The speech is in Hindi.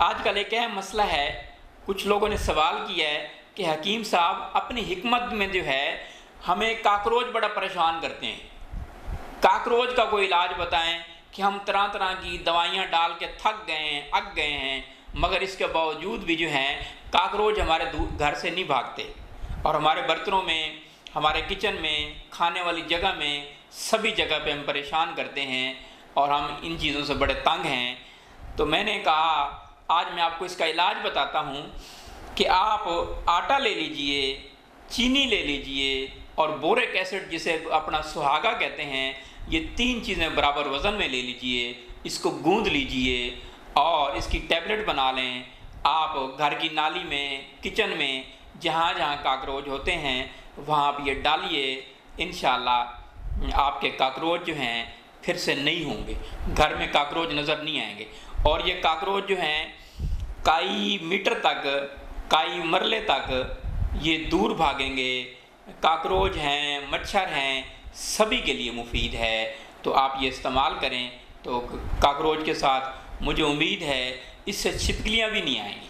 आजकल एक अहम मसला है, कुछ लोगों ने सवाल किया है कि हकीम साहब अपनी हिकमत में जो है हमें काकरोच बड़ा परेशान करते हैं, काकरोच का कोई इलाज बताएं कि हम तरह तरह की दवाइयाँ डाल के थक गए हैं, अक गए हैं, मगर इसके बावजूद भी जो हैं काकरोच हमारे घर से नहीं भागते और हमारे बर्तनों में, हमारे किचन में, खाने वाली जगह में, सभी जगह पे हम परेशान करते हैं और हम इन चीज़ों से बड़े तंग हैं। तो मैंने कहा आज मैं आपको इसका इलाज बताता हूँ कि आप आटा ले लीजिए, चीनी ले लीजिए और बोरिक एसिड जिसे अपना सुहागा कहते हैं, ये 3 चीज़ें बराबर वज़न में ले लीजिए, इसको गूंद लीजिए और इसकी टैबलेट बना लें। आप घर की नाली में, किचन में, जहाँ जहाँ काकरोच होते हैं वहाँ आप ये डालिए, इंशाअल्लाह आपके काकरोच जो हैं फिर से नहीं होंगे, घर में काकरोच नज़र नहीं आएंगे। और ये काकरोच जो हैं कई मीटर तक, कई मरले तक ये दूर भागेंगे। काकरोच हैं, मच्छर हैं, सभी के लिए मुफीद है, तो आप ये इस्तेमाल करें तो काकरोच के साथ मुझे उम्मीद है इससे छिपकलियाँ भी नहीं आएंगी।